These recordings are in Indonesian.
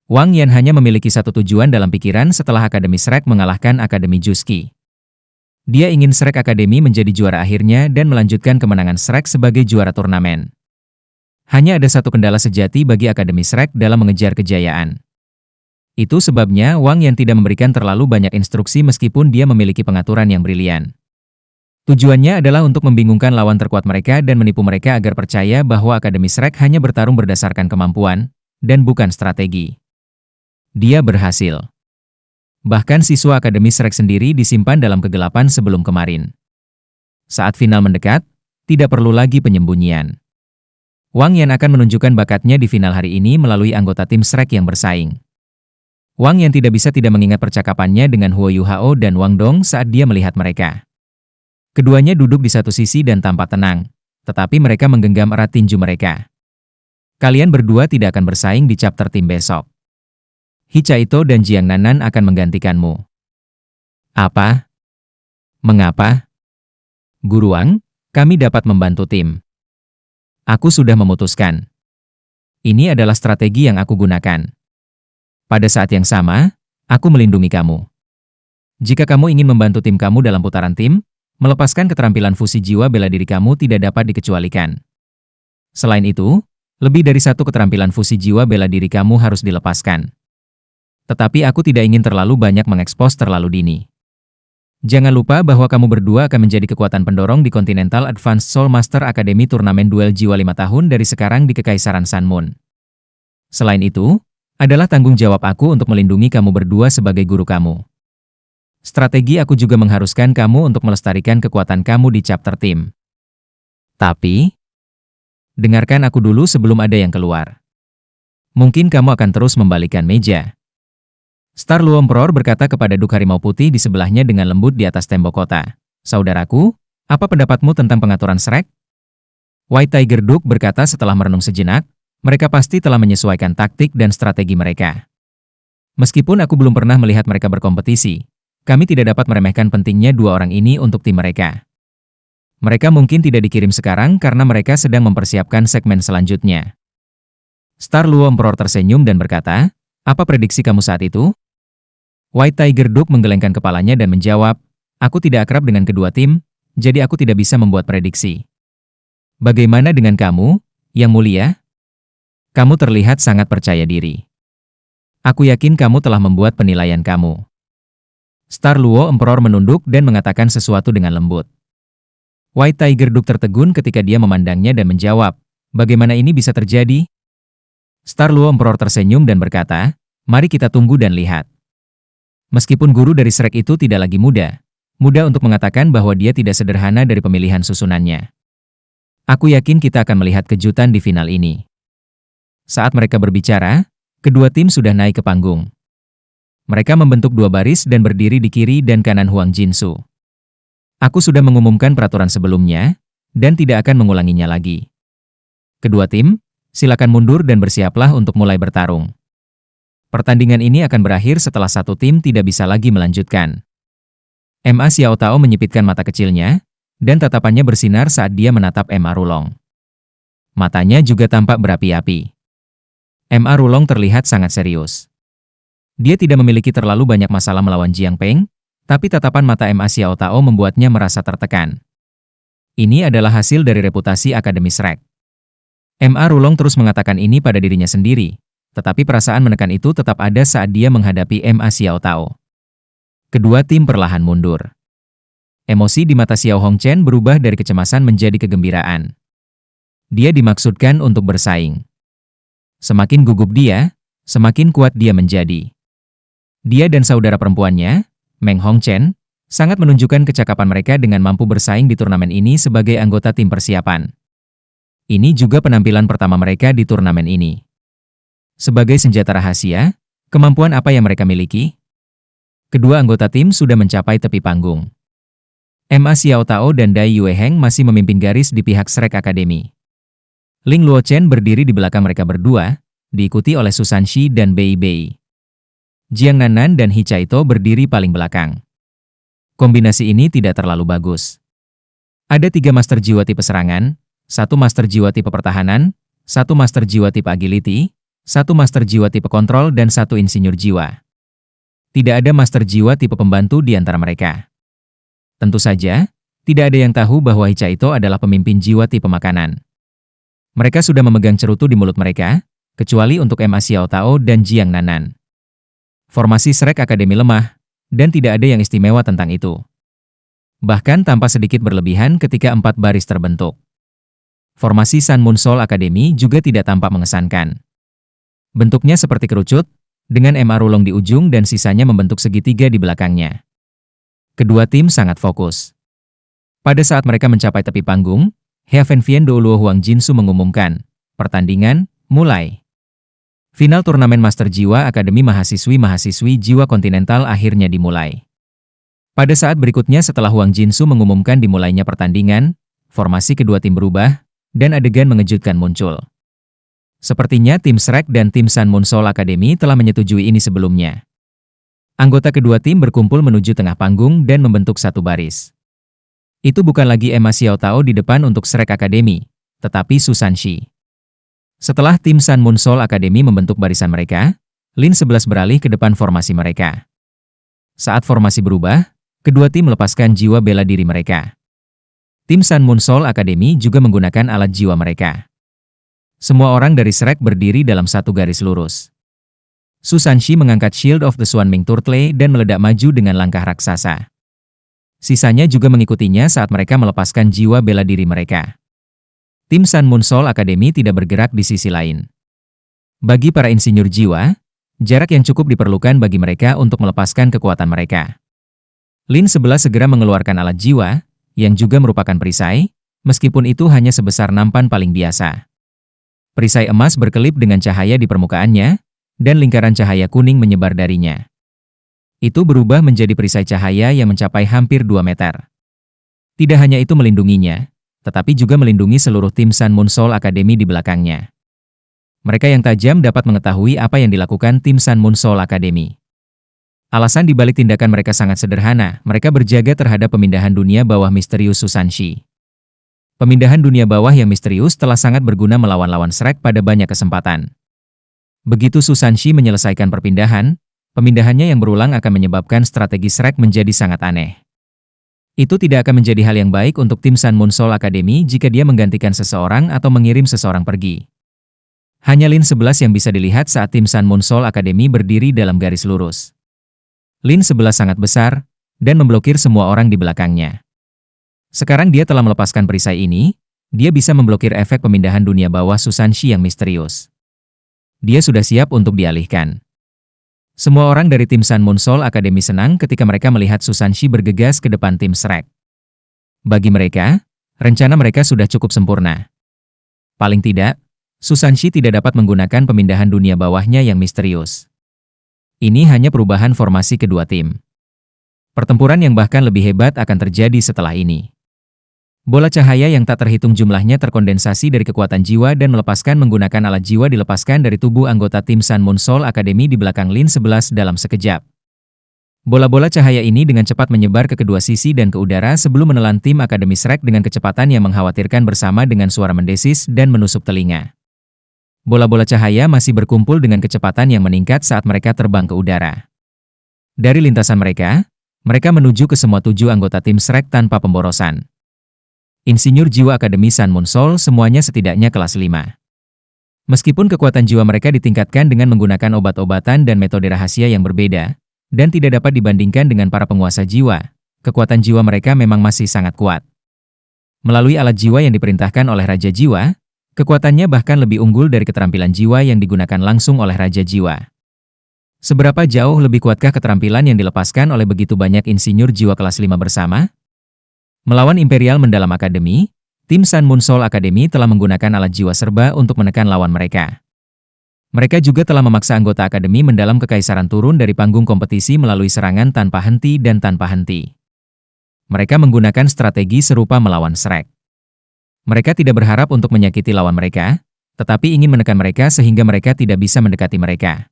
Wang Yan hanya memiliki satu tujuan dalam pikiran setelah Akademi Shrek mengalahkan Akademi Juski. Dia ingin Shrek Academy menjadi juara akhirnya dan melanjutkan kemenangan Shrek sebagai juara turnamen. Hanya ada satu kendala sejati bagi Akademi Shrek dalam mengejar kejayaan. Itu sebabnya Wang Yan tidak memberikan terlalu banyak instruksi meskipun dia memiliki pengaturan yang brilian. Tujuannya adalah untuk membingungkan lawan terkuat mereka dan menipu mereka agar percaya bahwa Akademi Shrek hanya bertarung berdasarkan kemampuan, dan bukan strategi. Dia berhasil. Bahkan siswa Akademi Shrek sendiri disimpan dalam kegelapan sebelum kemarin. Saat final mendekat, tidak perlu lagi penyembunyian. Wang Yan akan menunjukkan bakatnya di final hari ini melalui anggota tim Shrek yang bersaing. Wang Yan tidak bisa tidak mengingat percakapannya dengan Huo Yuhao dan Wang Dong saat dia melihat mereka. Keduanya duduk di satu sisi dan tampak tenang, tetapi mereka menggenggam erat tinju mereka. Kalian berdua tidak akan bersaing di chapter tim besok. Hichaito dan Jiang Nanan akan menggantikanmu. Apa? Mengapa? Guru Wang, kami dapat membantu tim. Aku sudah memutuskan. Ini adalah strategi yang aku gunakan. Pada saat yang sama, aku melindungi kamu. Jika kamu ingin membantu tim kamu dalam putaran tim, melepaskan keterampilan fusi jiwa bela diri kamu tidak dapat dikecualikan. Selain itu, lebih dari satu keterampilan fusi jiwa bela diri kamu harus dilepaskan. Tetapi aku tidak ingin terlalu banyak mengekspos terlalu dini. Jangan lupa bahwa kamu berdua akan menjadi kekuatan pendorong di Continental Advanced Soul Master Academy turnamen duel jiwa 5 tahun dari sekarang di Kekaisaran Sun Moon. Selain itu, adalah tanggung jawab aku untuk melindungi kamu berdua sebagai guru kamu. Strategi aku juga mengharuskan kamu untuk melestarikan kekuatan kamu di chapter tim. Tapi, dengarkan aku dulu sebelum ada yang keluar. Mungkin kamu akan terus membalikkan meja. Star Luo Emperor berkata kepada Duk Harimau Putih di sebelahnya dengan lembut di atas tembok kota. Saudaraku, apa pendapatmu tentang pengaturan Shrek? White Tiger Duke berkata setelah merenung sejenak, mereka pasti telah menyesuaikan taktik dan strategi mereka. Meskipun aku belum pernah melihat mereka berkompetisi, kami tidak dapat meremehkan pentingnya dua orang ini untuk tim mereka. Mereka mungkin tidak dikirim sekarang karena mereka sedang mempersiapkan segmen selanjutnya. Star Luo Emperor tersenyum dan berkata, apa prediksi kamu saat itu? White Tiger Duke menggelengkan kepalanya dan menjawab, aku tidak akrab dengan kedua tim, jadi aku tidak bisa membuat prediksi. Bagaimana dengan kamu, Yang Mulia? Kamu terlihat sangat percaya diri. Aku yakin kamu telah membuat penilaian kamu. Star Luo Emperor menunduk dan mengatakan sesuatu dengan lembut. White Tiger Duke tertegun ketika dia memandangnya dan menjawab, bagaimana ini bisa terjadi? Star Luo Emperor tersenyum dan berkata, mari kita tunggu dan lihat. Meskipun guru dari Shrek itu tidak lagi muda untuk mengatakan bahwa dia tidak sederhana dari pemilihan susunannya. Aku yakin kita akan melihat kejutan di final ini. Saat mereka berbicara, kedua tim sudah naik ke panggung. Mereka membentuk dua baris dan berdiri di kiri dan kanan Huang Jinsu. Aku sudah mengumumkan peraturan sebelumnya, dan tidak akan mengulanginya lagi. Kedua tim, silakan mundur dan bersiaplah untuk mulai bertarung. Pertandingan ini akan berakhir setelah satu tim tidak bisa lagi melanjutkan. Ma Xiao Tao menyipitkan mata kecilnya, dan tatapannya bersinar saat dia menatap Ma Rulong. Matanya juga tampak berapi-api. Ma Rulong terlihat sangat serius. Dia tidak memiliki terlalu banyak masalah melawan Jiang Peng, tapi tatapan mata Ma Xiao Tao membuatnya merasa tertekan. Ini adalah hasil dari reputasi Akademi Shrek. Ma Rulong terus mengatakan ini pada dirinya sendiri, tetapi perasaan menekan itu tetap ada saat dia menghadapi Ma Xiao Tao. Kedua tim perlahan mundur. Emosi di mata Xiao Hongchen berubah dari kecemasan menjadi kegembiraan. Dia dimaksudkan untuk bersaing. Semakin gugup dia, semakin kuat dia menjadi. Dia dan saudara perempuannya, Meng Hongchen, sangat menunjukkan kecakapan mereka dengan mampu bersaing di turnamen ini sebagai anggota tim persiapan. Ini juga penampilan pertama mereka di turnamen ini. Sebagai senjata rahasia, kemampuan apa yang mereka miliki? Kedua anggota tim sudah mencapai tepi panggung. Ma Xiao Tao dan Dai Yueheng masih memimpin garis di pihak Shrek Academy. Ling Luochen berdiri di belakang mereka berdua, diikuti oleh Susan Shi dan Bei Bei. Jiang Nanan dan Hichaito berdiri paling belakang. Kombinasi ini tidak terlalu bagus. Ada 3 master jiwa tipe serangan, 1 master jiwa tipe pertahanan, 1 master jiwa tipe agility, 1 master jiwa tipe kontrol dan 1 insinyur jiwa. Tidak ada master jiwa tipe pembantu di antara mereka. Tentu saja, tidak ada yang tahu bahwa Hichaito adalah pemimpin jiwa tipe makanan. Mereka sudah memegang cerutu di mulut mereka, kecuali untuk Ma Xiao Tao dan Jiang Nanan. Formasi Shrek Academy lemah, dan tidak ada yang istimewa tentang itu. Bahkan tampak sedikit berlebihan ketika 4 baris terbentuk. Formasi Sun Moon Soul Academy juga tidak tampak mengesankan. Bentuknya seperti kerucut, dengan Ma Rulong di ujung dan sisanya membentuk segitiga di belakangnya. Kedua tim sangat fokus. Pada saat mereka mencapai tepi panggung, Heaven Vien Douluo Huang Jinsu mengumumkan, pertandingan, mulai. Final turnamen Master Jiwa Akademi Mahasiswi-Mahasiswi Jiwa Kontinental akhirnya dimulai. Pada saat berikutnya setelah Huang Jinsu mengumumkan dimulainya pertandingan, formasi kedua tim berubah, dan adegan mengejutkan muncul. Sepertinya tim Shrek dan tim Sun Moon Soul Academy telah menyetujui ini sebelumnya. Anggota kedua tim berkumpul menuju tengah panggung dan membentuk satu baris. Itu bukan lagi Ma Xiao Tao di depan untuk Shrek Academy, tetapi Su Sanshi. Setelah tim Sun Moon Soul Academy membentuk barisan mereka, Lin 11 beralih ke depan formasi mereka. Saat formasi berubah, kedua tim melepaskan jiwa bela diri mereka. Tim Sun Moon Soul Academy juga menggunakan alat jiwa mereka. Semua orang dari Shrek berdiri dalam satu garis lurus. Su Sanshi mengangkat Shield of the Swan Ming Turtle dan meledak maju dengan langkah raksasa. Sisanya juga mengikutinya saat mereka melepaskan jiwa bela diri mereka. Tim Sun Moon Soul Academy tidak bergerak di sisi lain. Bagi para insinyur jiwa, jarak yang cukup diperlukan bagi mereka untuk melepaskan kekuatan mereka. Lin 11 segera mengeluarkan alat jiwa, yang juga merupakan perisai, meskipun itu hanya sebesar nampan paling biasa. Perisai emas berkelip dengan cahaya di permukaannya, dan lingkaran cahaya kuning menyebar darinya. Itu berubah menjadi perisai cahaya yang mencapai hampir 2 meter. Tidak hanya itu melindunginya, tetapi juga melindungi seluruh tim Sun Moon Soul Academy di belakangnya. Mereka yang tajam dapat mengetahui apa yang dilakukan tim Sun Moon Soul Academy. Alasan dibalik tindakan mereka sangat sederhana, mereka berjaga terhadap pemindahan dunia bawah misterius Su Sanshi. Pemindahan dunia bawah yang misterius telah sangat berguna melawan lawan Shrek pada banyak kesempatan. Begitu Su Sanshi menyelesaikan perpindahan, pemindahannya yang berulang akan menyebabkan strategi Shrek menjadi sangat aneh. Itu tidak akan menjadi hal yang baik untuk tim Sun Moon Soul Academy jika dia menggantikan seseorang atau mengirim seseorang pergi. Hanya Lin 11 yang bisa dilihat saat tim Sun Moon Soul Academy berdiri dalam garis lurus. Lin 11 sangat besar, dan memblokir semua orang di belakangnya. Sekarang dia telah melepaskan perisai ini, dia bisa memblokir efek pemindahan dunia bawah Su Sanshi yang misterius. Dia sudah siap untuk dialihkan. Semua orang dari tim Sun Moon Soul Academy senang ketika mereka melihat Su Sanshi bergegas ke depan tim Shrek. Bagi mereka, rencana mereka sudah cukup sempurna. Paling tidak, Su Sanshi tidak dapat menggunakan pemindahan dunia bawahnya yang misterius. Ini hanya perubahan formasi kedua tim. Pertempuran yang bahkan lebih hebat akan terjadi setelah ini. Bola cahaya yang tak terhitung jumlahnya terkondensasi dari kekuatan jiwa dan melepaskan menggunakan alat jiwa dilepaskan dari tubuh anggota tim Sun Moon Soul Academy di belakang Lin 11 dalam sekejap. Bola-bola cahaya ini dengan cepat menyebar ke kedua sisi dan ke udara sebelum menelan tim Akademi Shrek dengan kecepatan yang mengkhawatirkan bersama dengan suara mendesis dan menusuk telinga. Bola-bola cahaya masih berkumpul dengan kecepatan yang meningkat saat mereka terbang ke udara. Dari lintasan mereka menuju ke semua 7 anggota tim Shrek tanpa pemborosan. Insinyur jiwa Akademi Sun Moon Soul semuanya setidaknya kelas 5. Meskipun kekuatan jiwa mereka ditingkatkan dengan menggunakan obat-obatan dan metode rahasia yang berbeda, dan tidak dapat dibandingkan dengan para penguasa jiwa, kekuatan jiwa mereka memang masih sangat kuat. Melalui alat jiwa yang diperintahkan oleh Raja Jiwa, kekuatannya bahkan lebih unggul dari keterampilan jiwa yang digunakan langsung oleh Raja Jiwa. Seberapa jauh lebih kuatkah keterampilan yang dilepaskan oleh begitu banyak insinyur jiwa kelas 5 bersama? Melawan Imperial Mendalam Academy, tim Sun Moon Soul Academy telah menggunakan alat jiwa serba untuk menekan lawan mereka. Mereka juga telah memaksa anggota Akademi Mendalam Kekaisaran turun dari panggung kompetisi melalui serangan tanpa henti dan tanpa henti. Mereka menggunakan strategi serupa melawan Shrek. Mereka tidak berharap untuk menyakiti lawan mereka, tetapi ingin menekan mereka sehingga mereka tidak bisa mendekati mereka.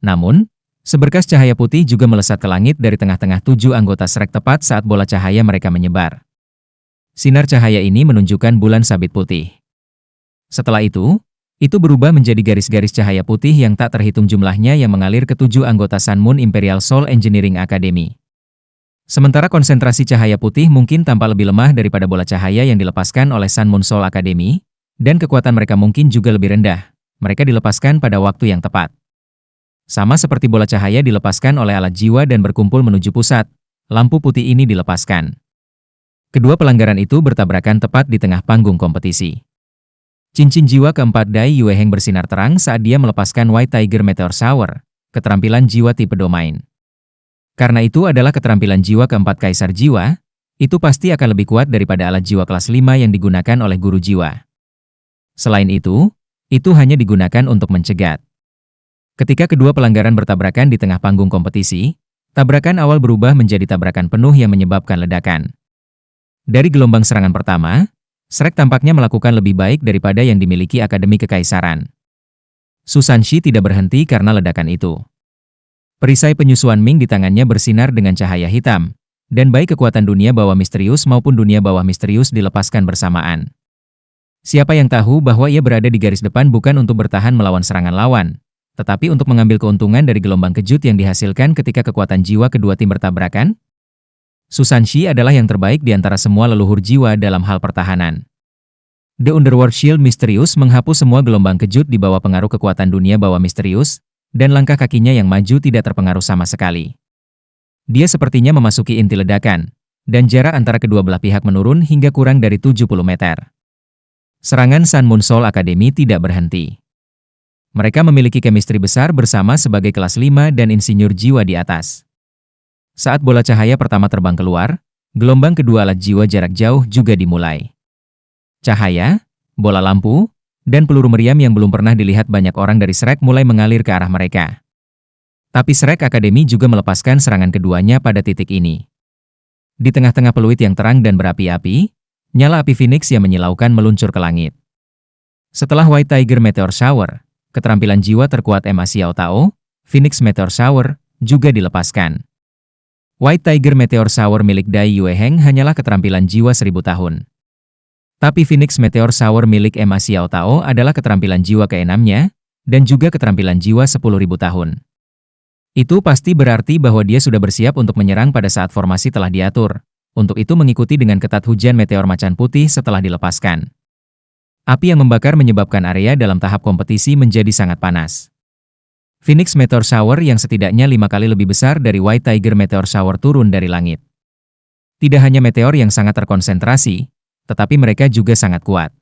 Namun, seberkas cahaya putih juga melesat ke langit dari tengah-tengah 7 anggota Shrek tepat saat bola cahaya mereka menyebar. Sinar cahaya ini menunjukkan bulan sabit putih. Setelah itu, Itu berubah menjadi garis-garis cahaya putih yang tak terhitung jumlahnya yang mengalir ke 7 anggota Sun Moon Imperial Soul Engineering Academy. Sementara konsentrasi cahaya putih mungkin tampak lebih lemah daripada bola cahaya yang dilepaskan oleh Sun Moon Soul Academy, dan kekuatan mereka mungkin juga lebih rendah. Mereka dilepaskan pada waktu yang tepat. Sama seperti bola cahaya dilepaskan oleh alat jiwa dan berkumpul menuju pusat, lampu putih ini dilepaskan. Kedua pelanggaran itu bertabrakan tepat di tengah panggung kompetisi. Cincin jiwa keempat Dai Yueheng bersinar terang saat dia melepaskan White Tiger Meteor Shower, keterampilan jiwa tipe domain. Karena itu adalah keterampilan jiwa keempat Kaisar Jiwa, itu pasti akan lebih kuat daripada alat jiwa kelas 5 yang digunakan oleh guru jiwa. Selain itu hanya digunakan untuk mencegat. Ketika kedua pelanggaran bertabrakan di tengah panggung kompetisi, tabrakan awal berubah menjadi tabrakan penuh yang menyebabkan ledakan. Dari gelombang serangan pertama, Shrek tampaknya melakukan lebih baik daripada yang dimiliki Akademi Kekaisaran. Susanshi tidak berhenti karena ledakan itu. Perisai penyusuan Ming di tangannya bersinar dengan cahaya hitam, dan baik kekuatan dunia bawah misterius maupun dunia bawah misterius dilepaskan bersamaan. Siapa yang tahu bahwa ia berada di garis depan bukan untuk bertahan melawan serangan lawan, tetapi untuk mengambil keuntungan dari gelombang kejut yang dihasilkan ketika kekuatan jiwa kedua tim bertabrakan? Susanshi adalah yang terbaik di antara semua leluhur jiwa dalam hal pertahanan. The Underworld Shield misterius menghapus semua gelombang kejut di bawah pengaruh kekuatan dunia bawah misterius, dan langkah kakinya yang maju tidak terpengaruh sama sekali. Dia sepertinya memasuki inti ledakan, dan jarak antara kedua belah pihak menurun hingga kurang dari 70 meter. Serangan Sun Moon Soul Academy tidak berhenti. Mereka memiliki chemistry besar bersama sebagai kelas 5 dan insinyur jiwa di atas. Saat bola cahaya pertama terbang keluar, gelombang kedua alat jiwa jarak jauh juga dimulai. Cahaya, bola lampu, dan peluru meriam yang belum pernah dilihat banyak orang dari Shrek mulai mengalir ke arah mereka. Tapi Shrek Academy juga melepaskan serangan keduanya pada titik ini. Di tengah-tengah peluit yang terang dan berapi-api, nyala api Phoenix yang menyilaukan meluncur ke langit. Setelah White Tiger Meteor Shower, keterampilan jiwa terkuat Ma Xiao Tao, Phoenix Meteor Shower, juga dilepaskan. White Tiger Meteor Shower milik Dai Yueheng hanyalah keterampilan jiwa 1000 tahun. Tapi Phoenix Meteor Shower milik Ma Xiao Tao adalah keterampilan jiwa ke-6-nya, dan juga keterampilan jiwa 10.000 tahun. Itu pasti berarti bahwa dia sudah bersiap untuk menyerang pada saat formasi telah diatur. Untuk itu mengikuti dengan ketat hujan meteor macan putih setelah dilepaskan. Api yang membakar menyebabkan area dalam tahap kompetisi menjadi sangat panas. Phoenix Meteor Shower yang setidaknya 5 kali lebih besar dari White Tiger Meteor Shower turun dari langit. Tidak hanya meteor yang sangat terkonsentrasi, tetapi mereka juga sangat kuat.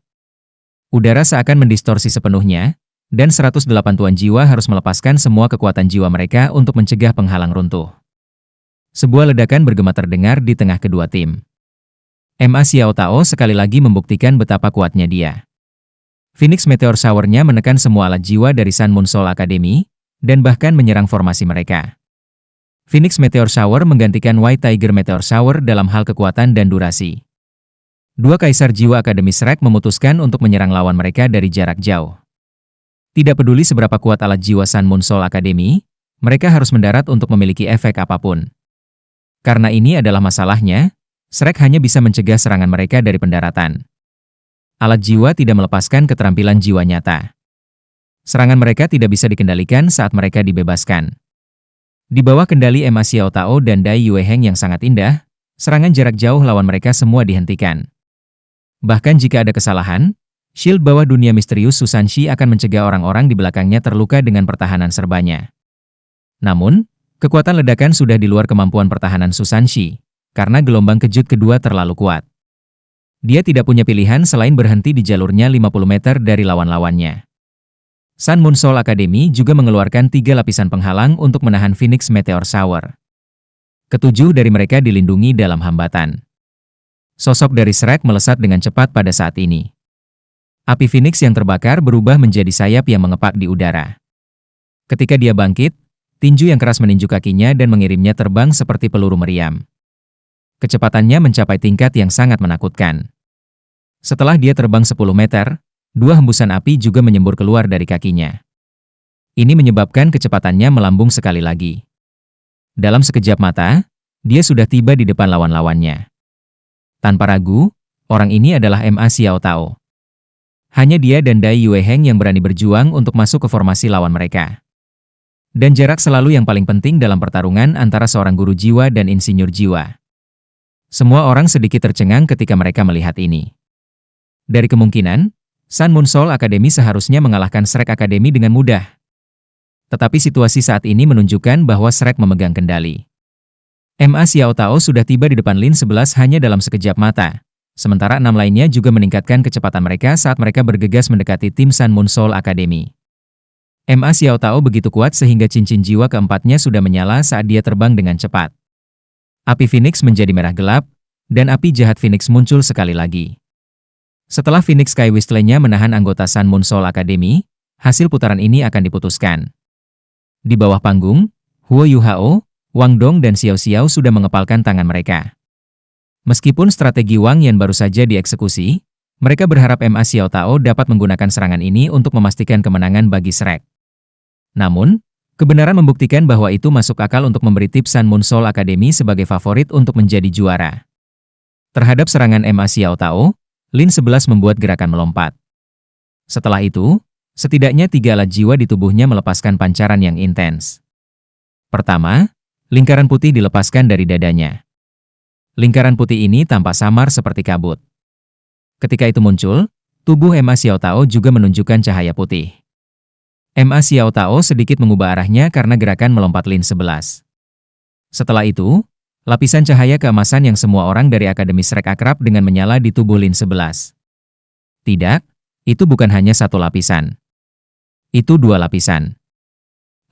Udara seakan mendistorsi sepenuhnya, dan 108 tuan jiwa harus melepaskan semua kekuatan jiwa mereka untuk mencegah penghalang runtuh. Sebuah ledakan bergema terdengar di tengah kedua tim. Ma Xiao Tao sekali lagi membuktikan betapa kuatnya dia. Phoenix Meteor Shower-nya menekan semua alat jiwa dari Sun Moon Soul Academy, dan bahkan menyerang formasi mereka. Phoenix Meteor Shower menggantikan White Tiger Meteor Shower dalam hal kekuatan dan durasi. Dua Kaisar Jiwa Akademi Shrek memutuskan untuk menyerang lawan mereka dari jarak jauh. Tidak peduli seberapa kuat alat jiwa Sun Moon Soul Academy, mereka harus mendarat untuk memiliki efek apapun. Karena ini adalah masalahnya, Shrek hanya bisa mencegah serangan mereka dari pendaratan. Alat jiwa tidak melepaskan keterampilan jiwa nyata. Serangan mereka tidak bisa dikendalikan saat mereka dibebaskan. Di bawah kendali Ma Xiao Tao dan Dai Yueheng yang sangat indah, serangan jarak jauh lawan mereka semua dihentikan. Bahkan jika ada kesalahan, shield bawah dunia misterius Susanshi akan mencegah orang-orang di belakangnya terluka dengan pertahanan serbanya. Namun, kekuatan ledakan sudah di luar kemampuan pertahanan Susanshi, karena gelombang kejut kedua terlalu kuat. Dia tidak punya pilihan selain berhenti di jalurnya 50 meter dari lawan-lawannya. Sun Moon Soul Academy juga mengeluarkan 3 lapisan penghalang untuk menahan Phoenix Meteor Shower. Ketujuh dari mereka dilindungi dalam hambatan. Sosok dari Shrek melesat dengan cepat pada saat ini. Api Phoenix yang terbakar berubah menjadi sayap yang mengepak di udara. Ketika dia bangkit, tinju yang keras meninju kakinya dan mengirimnya terbang seperti peluru meriam. Kecepatannya mencapai tingkat yang sangat menakutkan. Setelah dia terbang 10 meter, 2 hembusan api juga menyembur keluar dari kakinya. Ini menyebabkan kecepatannya melambung sekali lagi. Dalam sekejap mata, dia sudah tiba di depan lawan-lawannya. Tanpa ragu, orang ini adalah Ma Xiao Tao. Hanya dia dan Dai Yueheng yang berani berjuang untuk masuk ke formasi lawan mereka. Dan jarak selalu yang paling penting dalam pertarungan antara seorang guru jiwa dan insinyur jiwa. Semua orang sedikit tercengang ketika mereka melihat ini. Dari kemungkinan, Sun Moon Soul Academy seharusnya mengalahkan Shrek Academy dengan mudah. Tetapi situasi saat ini menunjukkan bahwa Shrek memegang kendali. Ma Xiao Tao sudah tiba di depan Lin 11 hanya dalam sekejap mata. Sementara 6 lainnya juga meningkatkan kecepatan mereka saat mereka bergegas mendekati tim Sun Moon Soul Academy. Ma Xiao Tao begitu kuat sehingga cincin jiwa keempatnya sudah menyala saat dia terbang dengan cepat. Api Phoenix menjadi merah gelap, dan api jahat Phoenix muncul sekali lagi. Setelah Phoenix Sky Whistle-nya menahan anggota Sun Moon Soul Academy, hasil putaran ini akan diputuskan. Di bawah panggung, Huo Yuhao, Wang Dong dan Xiao Xiao sudah mengepalkan tangan mereka. Meskipun strategi Wang Yan baru saja dieksekusi, mereka berharap Ma Xiao Tao dapat menggunakan serangan ini untuk memastikan kemenangan bagi Shrek. Namun, kebenaran membuktikan bahwa itu masuk akal untuk memberi tips Sun Moon Soul Academy sebagai favorit untuk menjadi juara. Terhadap serangan Ma Xiao Tao, Lin 11 membuat gerakan melompat. Setelah itu, setidaknya 3 alat jiwa di tubuhnya melepaskan pancaran yang intens. Pertama, lingkaran putih dilepaskan dari dadanya. Lingkaran putih ini tampak samar seperti kabut. Ketika itu muncul, tubuh Ma Xiao Tao juga menunjukkan cahaya putih. Ma Xiao Tao sedikit mengubah arahnya karena gerakan melompat Lin 11. Setelah itu, lapisan cahaya keemasan yang semua orang dari Akademi Shrek akrab dengan menyala di tubuh Lin 11. Tidak, itu bukan hanya satu lapisan. Itu 2 lapisan.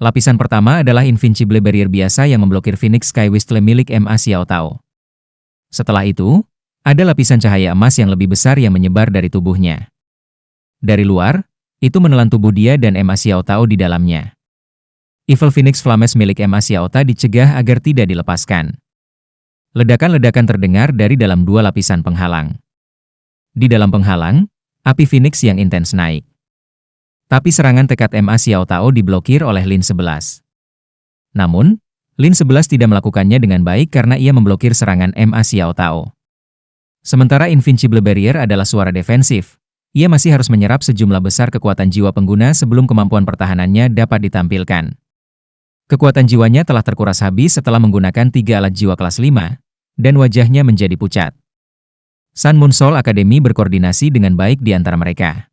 Lapisan pertama adalah Invincible Barrier biasa yang memblokir Phoenix Sky Whistle milik Ma Xiao Tao. Setelah itu, ada lapisan cahaya emas yang lebih besar yang menyebar dari tubuhnya. Dari luar, itu menelan tubuh dia dan Ma Xiao Tao di dalamnya. Evil Phoenix Flames milik Ma Xiao Tao dicegah agar tidak dilepaskan. Ledakan-ledakan terdengar dari dalam 2 lapisan penghalang. Di dalam penghalang, api Phoenix yang intens naik. Tapi serangan tekad Ma Xiao Tao diblokir oleh Lin 11. Namun, Lin 11 tidak melakukannya dengan baik karena ia memblokir serangan Ma Xiao Tao. Sementara Invincible Barrier adalah suara defensif, ia masih harus menyerap sejumlah besar kekuatan jiwa pengguna sebelum kemampuan pertahanannya dapat ditampilkan. Kekuatan jiwanya telah terkuras habis setelah menggunakan 3 alat jiwa kelas 5, dan wajahnya menjadi pucat. Sun Moon Soul Academy berkoordinasi dengan baik di antara mereka.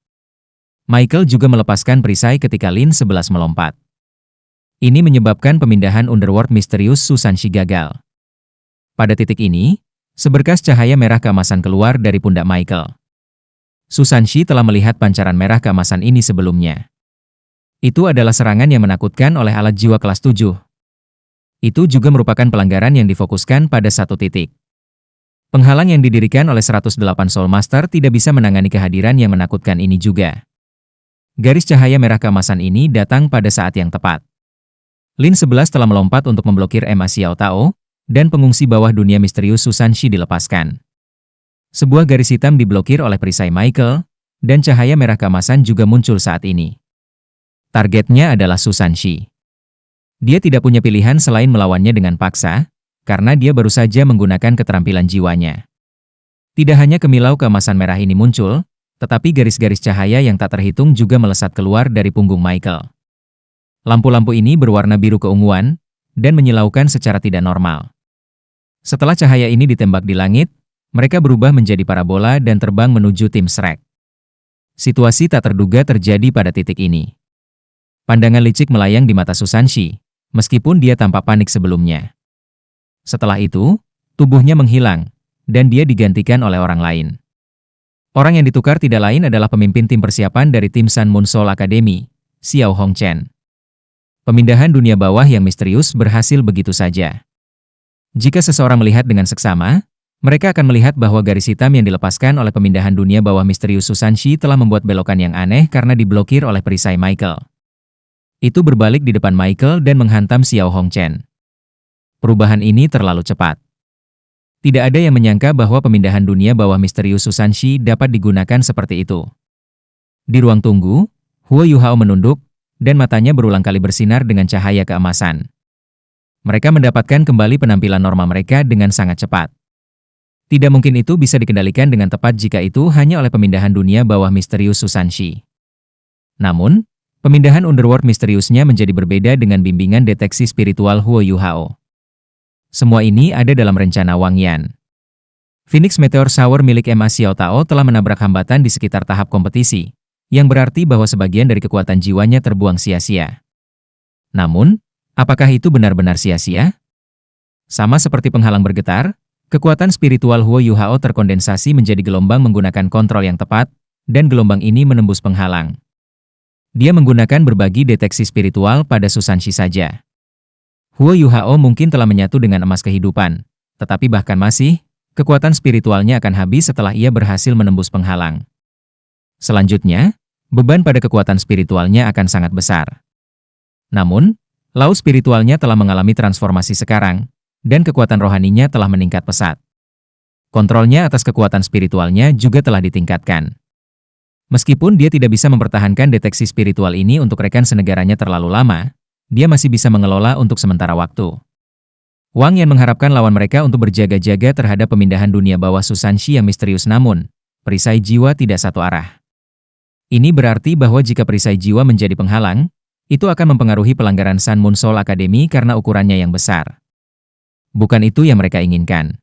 Michael juga melepaskan perisai ketika Lin 11 melompat. Ini menyebabkan pemindahan Underworld misterius Susanshi gagal. Pada titik ini, seberkas cahaya merah keemasan keluar dari pundak Michael. Susanshi telah melihat pancaran merah keemasan ini sebelumnya. Itu adalah serangan yang menakutkan oleh alat jiwa kelas 7. Itu juga merupakan pelanggaran yang difokuskan pada satu titik. Penghalang yang didirikan oleh 108 Soul Master tidak bisa menangani kehadiran yang menakutkan ini juga. Garis cahaya merah keemasan ini datang pada saat yang tepat. Lin 11 telah melompat untuk memblokir Ma Xiao Tao, dan pengungsi bawah dunia misterius Susanshi dilepaskan. Sebuah garis hitam diblokir oleh perisai Michael, dan cahaya merah keemasan juga muncul saat ini. Targetnya adalah Susanshi. Dia tidak punya pilihan selain melawannya dengan paksa, karena dia baru saja menggunakan keterampilan jiwanya. Tidak hanya kemilau keemasan merah ini muncul, tetapi garis-garis cahaya yang tak terhitung juga melesat keluar dari punggung Michael. Lampu-lampu ini berwarna biru keunguan, dan menyilaukan secara tidak normal. Setelah cahaya ini ditembak di langit, mereka berubah menjadi parabola dan terbang menuju tim Shrek. Situasi tak terduga terjadi pada titik ini. Pandangan licik melayang di mata Susanshi, meskipun dia tampak panik sebelumnya. Setelah itu, tubuhnya menghilang, dan dia digantikan oleh orang lain. Orang yang ditukar tidak lain adalah pemimpin tim persiapan dari tim Sun Moon Soul Academy, Xiao Hongchen. Pemindahan dunia bawah yang misterius berhasil begitu saja. Jika seseorang melihat dengan seksama, mereka akan melihat bahwa garis hitam yang dilepaskan oleh pemindahan dunia bawah misterius Susanshi telah membuat belokan yang aneh karena diblokir oleh perisai Michael. Itu berbalik di depan Michael dan menghantam Xiao Hongchen. Perubahan ini terlalu cepat. Tidak ada yang menyangka bahwa pemindahan dunia bawah misterius Susanshi dapat digunakan seperti itu. Di ruang tunggu, Huo Yuhao menunduk, dan matanya berulang kali bersinar dengan cahaya keemasan. Mereka mendapatkan kembali penampilan normal mereka dengan sangat cepat. Tidak mungkin itu bisa dikendalikan dengan tepat jika itu hanya oleh pemindahan dunia bawah misterius Susanshi. Namun, pemindahan underworld misteriusnya menjadi berbeda dengan bimbingan deteksi spiritual Huo Yuhao. Semua ini ada dalam rencana Wang Yan. Phoenix Meteor Shower milik Ma Xiaotao telah menabrak hambatan di sekitar tahap kompetisi, yang berarti bahwa sebagian dari kekuatan jiwanya terbuang sia-sia. Namun, apakah itu benar-benar sia-sia? Sama seperti penghalang bergetar, kekuatan spiritual Huo Yuhao terkondensasi menjadi gelombang menggunakan kontrol yang tepat, dan gelombang ini menembus penghalang. Dia menggunakan berbagi deteksi spiritual pada Susanshi saja. Huo Yuhao mungkin telah menyatu dengan emas kehidupan, tetapi bahkan masih, kekuatan spiritualnya akan habis setelah ia berhasil menembus penghalang. Selanjutnya, beban pada kekuatan spiritualnya akan sangat besar. Namun, laut spiritualnya telah mengalami transformasi sekarang, dan kekuatan rohaninya telah meningkat pesat. Kontrolnya atas kekuatan spiritualnya juga telah ditingkatkan. Meskipun dia tidak bisa mempertahankan deteksi spiritual ini untuk rekan senegaranya terlalu lama, dia masih bisa mengelola untuk sementara waktu. Wang Yan mengharapkan lawan mereka untuk berjaga-jaga terhadap pemindahan dunia bawah Susanshi yang misterius, namun perisai jiwa tidak satu arah. Ini berarti bahwa jika perisai jiwa menjadi penghalang, itu akan mempengaruhi pelanggaran Sun Moon Soul Academy karena ukurannya yang besar. Bukan itu yang mereka inginkan.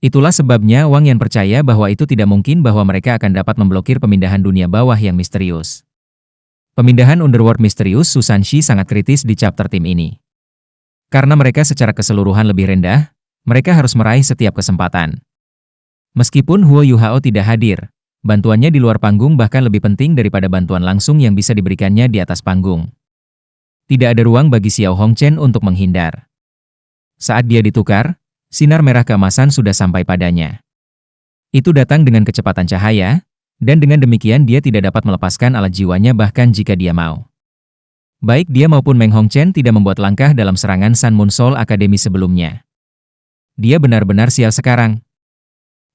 Itulah sebabnya Wang Yan percaya bahwa itu tidak mungkin bahwa mereka akan dapat memblokir pemindahan dunia bawah yang misterius. Pemindahan underworld misterius Susanshi sangat kritis di chapter tim ini. Karena mereka secara keseluruhan lebih rendah, mereka harus meraih setiap kesempatan. Meskipun Huo Yuhao tidak hadir, bantuannya di luar panggung bahkan lebih penting daripada bantuan langsung yang bisa diberikannya di atas panggung. Tidak ada ruang bagi Xiao Hongchen untuk menghindar. Saat dia ditukar, sinar merah keemasan sudah sampai padanya. Itu datang dengan kecepatan cahaya, dan dengan demikian dia tidak dapat melepaskan alat jiwanya bahkan jika dia mau. Baik dia maupun Meng Hongchen tidak membuat langkah dalam serangan Sun Moon Soul Academy sebelumnya. Dia benar-benar sial sekarang.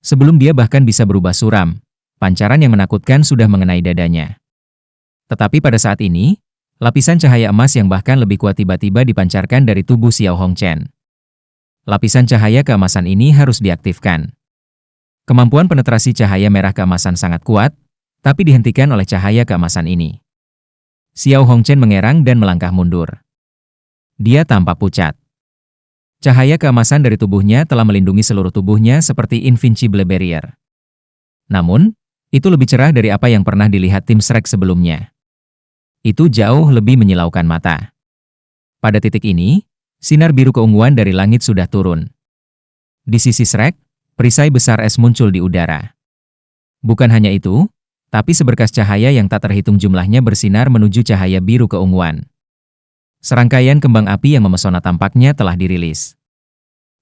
Sebelum dia bahkan bisa berubah suram, pancaran yang menakutkan sudah mengenai dadanya. Tetapi pada saat ini, lapisan cahaya emas yang bahkan lebih kuat tiba-tiba dipancarkan dari tubuh Xiao Hongchen. Lapisan cahaya keemasan ini harus diaktifkan. Kemampuan penetrasi cahaya merah keemasan sangat kuat, tapi dihentikan oleh cahaya keemasan ini. Xiao Hongchen mengerang dan melangkah mundur. Dia tampak pucat. Cahaya keemasan dari tubuhnya telah melindungi seluruh tubuhnya seperti Invincible Barrier. Namun, itu lebih cerah dari apa yang pernah dilihat tim Shrek sebelumnya. Itu jauh lebih menyilaukan mata. Pada titik ini, sinar biru keunguan dari langit sudah turun. Di sisi Shrek, perisai besar es muncul di udara. Bukan hanya itu, tapi seberkas cahaya yang tak terhitung jumlahnya bersinar menuju cahaya biru keunguan. Serangkaian kembang api yang memesona tampaknya telah dirilis.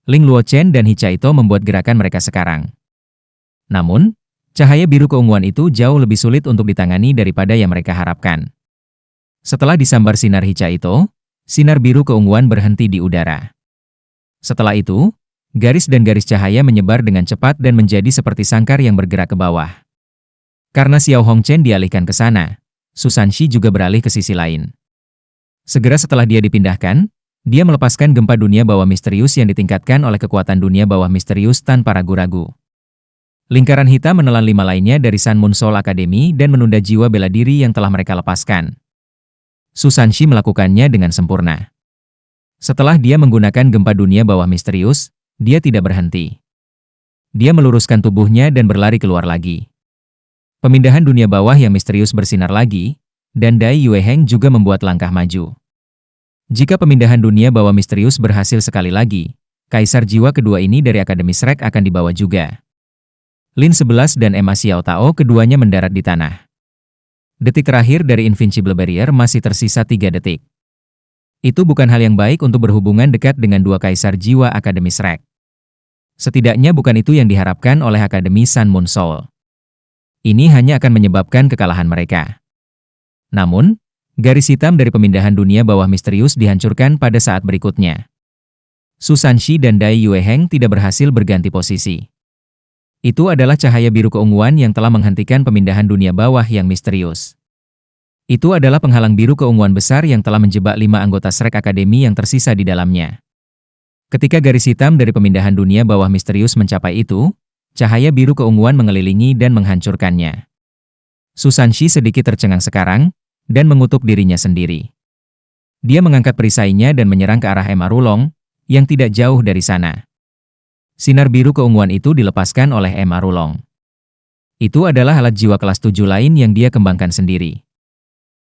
Ling Luochen dan Hichaito membuat gerakan mereka sekarang. Namun, cahaya biru keunguan itu jauh lebih sulit untuk ditangani daripada yang mereka harapkan. Setelah disambar sinar Hichaito, sinar biru keunguan berhenti di udara. Setelah itu, garis dan garis cahaya menyebar dengan cepat dan menjadi seperti sangkar yang bergerak ke bawah. Karena Xiao Hongchen dialihkan ke sana, Susanshi juga beralih ke sisi lain. Segera setelah dia dipindahkan, dia melepaskan gempa dunia bawah misterius yang ditingkatkan oleh kekuatan dunia bawah misterius tanpa ragu-ragu. Lingkaran hitam menelan 5 lainnya dari Sun Moon Soul Academy dan menunda jiwa bela diri yang telah mereka lepaskan. Susanshi melakukannya dengan sempurna. Setelah dia menggunakan gempa dunia bawah misterius, dia tidak berhenti. Dia meluruskan tubuhnya dan berlari keluar lagi. Pemindahan dunia bawah yang misterius bersinar lagi, dan Dai Yueheng juga membuat langkah maju. Jika pemindahan dunia bawah misterius berhasil sekali lagi, kaisar jiwa kedua ini dari Akademi Shrek akan dibawa juga. Lin 11 dan Ma Xiaotao keduanya mendarat di tanah. Detik terakhir dari Invincible Barrier masih tersisa 3 detik. Itu bukan hal yang baik untuk berhubungan dekat dengan dua kaisar jiwa Akademi Shrek. Setidaknya bukan itu yang diharapkan oleh Akademi Sun Moon Soul. Ini hanya akan menyebabkan kekalahan mereka. Namun, garis hitam dari pemindahan dunia bawah misterius dihancurkan pada saat berikutnya. Susanshi dan Dai Yueheng tidak berhasil berganti posisi. Itu adalah cahaya biru keunguan yang telah menghentikan pemindahan dunia bawah yang misterius. Itu adalah penghalang biru keunguan besar yang telah menjebak 5 anggota Shrek Academy yang tersisa di dalamnya. Ketika garis hitam dari pemindahan dunia bawah misterius mencapai itu, cahaya biru keunguan mengelilingi dan menghancurkannya. Susanshi sedikit tercengang sekarang, dan mengutuk dirinya sendiri. Dia mengangkat perisainya dan menyerang ke arah Emma Rulong, yang tidak jauh dari sana. Sinar biru keunguan itu dilepaskan oleh Emma Rulong. Itu adalah alat jiwa kelas 7 lain yang dia kembangkan sendiri.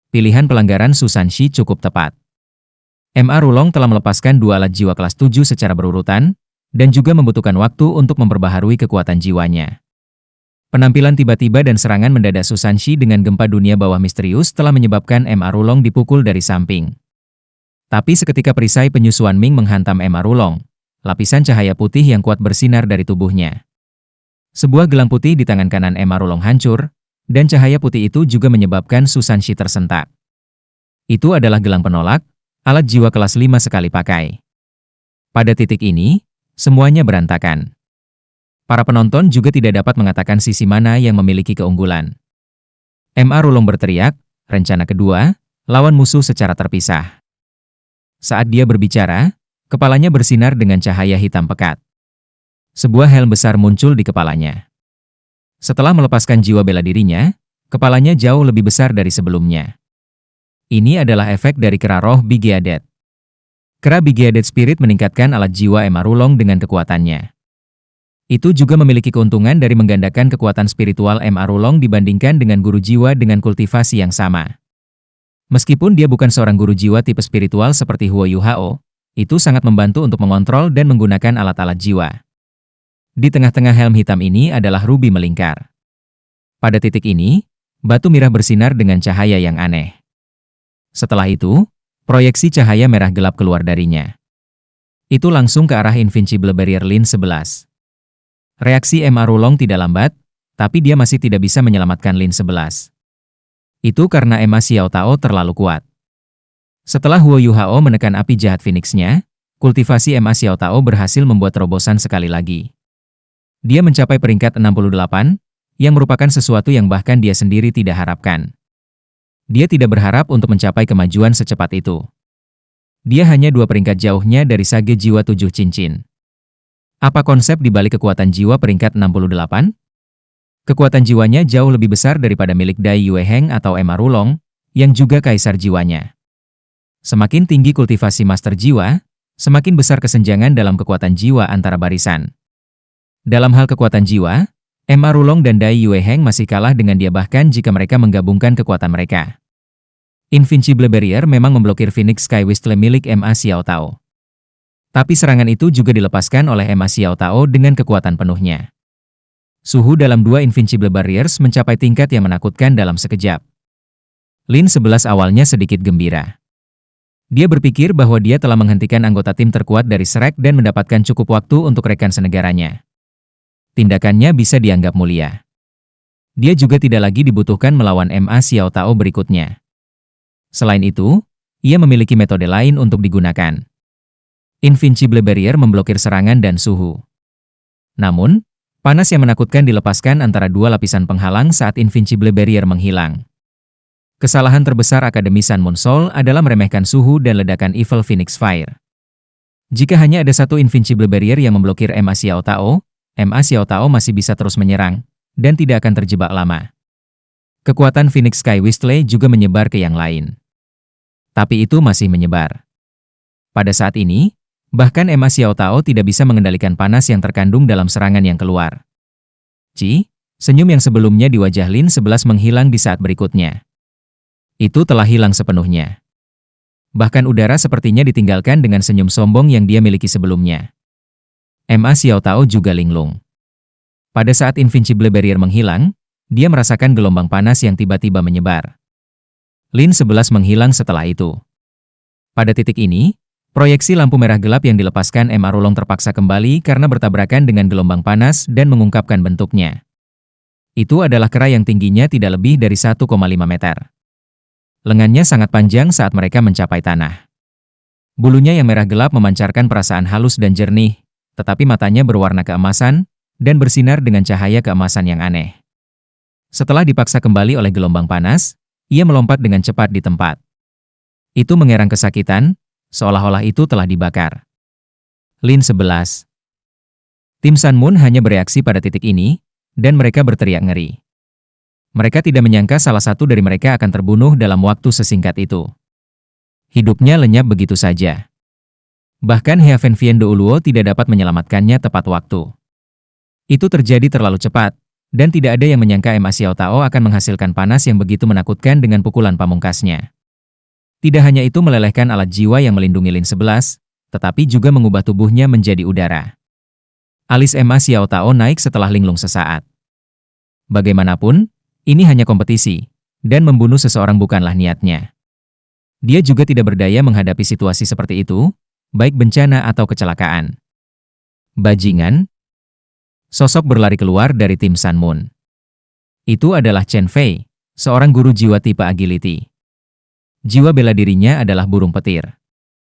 Pilihan pelanggaran Susanshi cukup tepat. MA Rulong telah melepaskan 2 alat jiwa kelas 7 secara berurutan, dan juga membutuhkan waktu untuk memperbaharui kekuatan jiwanya. Penampilan tiba-tiba dan serangan mendadak Susanshi dengan gempa dunia bawah misterius telah menyebabkan MA Rulong dipukul dari samping. Tapi seketika perisai penyusuan Ming menghantam MA Rulong, lapisan cahaya putih yang kuat bersinar dari tubuhnya. Sebuah gelang putih di tangan kanan MA Rulong hancur, dan cahaya putih itu juga menyebabkan Susanshi tersentak. Itu adalah gelang penolak, alat jiwa kelas 5 sekali pakai. Pada titik ini, semuanya berantakan. Para penonton juga tidak dapat mengatakan sisi mana yang memiliki keunggulan. MA Rulong berteriak, rencana kedua, lawan musuh secara terpisah. Saat dia berbicara, kepalanya bersinar dengan cahaya hitam pekat. Sebuah helm besar muncul di kepalanya. Setelah melepaskan jiwa bela dirinya, kepalanya jauh lebih besar dari sebelumnya. Ini adalah efek dari kera roh Bigeadet. Kera Bigeadet Spirit meningkatkan alat jiwa Emma Rulong dengan kekuatannya. Itu juga memiliki keuntungan dari menggandakan kekuatan spiritual Emma Rulong dibandingkan dengan guru jiwa dengan kultivasi yang sama. Meskipun dia bukan seorang guru jiwa tipe spiritual seperti Huo Yuhao, itu sangat membantu untuk mengontrol dan menggunakan alat-alat jiwa. Di tengah-tengah helm hitam ini adalah rubi melingkar. Pada titik ini, batu mirah bersinar dengan cahaya yang aneh. Setelah itu, proyeksi cahaya merah gelap keluar darinya. Itu langsung ke arah Invincible Barrier Lin 11. Reaksi MA Rulong tidak lambat, tapi dia masih tidak bisa menyelamatkan Lin 11. Itu karena MA Xiao Tao terlalu kuat. Setelah Huo Yuhao menekan api jahat Phoenix-nya, kultivasi MA Xiao Tao berhasil membuat terobosan sekali lagi. Dia mencapai peringkat 68, yang merupakan sesuatu yang bahkan dia sendiri tidak harapkan. Dia tidak berharap untuk mencapai kemajuan secepat itu. Dia hanya 2 peringkat jauhnya dari sage jiwa 7 cincin. Apa konsep di balik kekuatan jiwa peringkat 68? Kekuatan jiwanya jauh lebih besar daripada milik Dai Yue Heng atau Emma Rulong, yang juga kaisar jiwanya. Semakin tinggi kultivasi master jiwa, semakin besar kesenjangan dalam kekuatan jiwa antara barisan. Dalam hal kekuatan jiwa, MA Rulong dan Dai Yue Heng masih kalah dengan dia bahkan jika mereka menggabungkan kekuatan mereka. Invincible Barrier memang memblokir Phoenix Sky Whistle milik MA Xiao Tao. Tapi serangan itu juga dilepaskan oleh MA Xiao Tao dengan kekuatan penuhnya. Suhu dalam 2 Invincible Barriers mencapai tingkat yang menakutkan dalam sekejap. Lin 11 awalnya sedikit gembira. Dia berpikir bahwa dia telah menghentikan anggota tim terkuat dari Shrek dan mendapatkan cukup waktu untuk rekan senegaranya. Tindakannya bisa dianggap mulia. Dia juga tidak lagi dibutuhkan melawan MA Xiao Tao berikutnya. Selain itu, ia memiliki metode lain untuk digunakan. Invincible Barrier memblokir serangan dan suhu. Namun, panas yang menakutkan dilepaskan antara 2 lapisan penghalang saat Invincible Barrier menghilang. Kesalahan terbesar Akademi Sun Moon Soul adalah meremehkan suhu dan ledakan Evil Phoenix Fire. Jika hanya ada 1 Invincible Barrier yang memblokir MA Xiao Tao masih bisa terus menyerang, dan tidak akan terjebak lama. Kekuatan Phoenix Sky Whistle juga menyebar ke yang lain. Tapi itu masih menyebar. Pada saat ini, bahkan MA Xiao Tao tidak bisa mengendalikan panas yang terkandung dalam serangan yang keluar. Senyum yang sebelumnya di wajah Lin 11 menghilang di saat berikutnya. Itu telah hilang sepenuhnya. Bahkan udara sepertinya ditinggalkan dengan senyum sombong yang dia miliki sebelumnya. MA Xiao Tao juga linglung. Pada saat Invincible Barrier menghilang, dia merasakan gelombang panas yang tiba-tiba menyebar. Lin 11 menghilang setelah itu. Pada titik ini, proyeksi lampu merah gelap yang dilepaskan MA Rulong terpaksa kembali karena bertabrakan dengan gelombang panas dan mengungkapkan bentuknya. Itu adalah kera yang tingginya tidak lebih dari 1,5 meter. Lengannya sangat panjang saat mereka mencapai tanah. Bulunya yang merah gelap memancarkan perasaan halus dan jernih, tetapi matanya berwarna keemasan dan bersinar dengan cahaya keemasan yang aneh. Setelah dipaksa kembali oleh gelombang panas, ia melompat dengan cepat di tempat. Itu mengerang kesakitan, seolah-olah itu telah dibakar. Lin 11. Tim Sun Moon hanya bereaksi pada titik ini, dan mereka berteriak ngeri. Mereka tidak menyangka salah satu dari mereka akan terbunuh dalam waktu sesingkat itu. Hidupnya lenyap begitu saja. Bahkan Heaven Vien Douluo tidak dapat menyelamatkannya tepat waktu. Itu terjadi terlalu cepat, dan tidak ada yang menyangka Ma Xiao Tao akan menghasilkan panas yang begitu menakutkan dengan pukulan pamungkasnya. Tidak hanya itu melelehkan alat jiwa yang melindungi Lin 11, tetapi juga mengubah tubuhnya menjadi udara. Alis Ma Xiao Tao naik setelah linglung sesaat. Bagaimanapun, ini hanya kompetisi, dan membunuh seseorang bukanlah niatnya. Dia juga tidak berdaya menghadapi situasi seperti itu, baik bencana atau kecelakaan. Bajingan. Sosok berlari keluar dari tim Sun Moon. Itu adalah Chen Fei, seorang guru jiwa tipe agility. Jiwa bela dirinya adalah burung petir.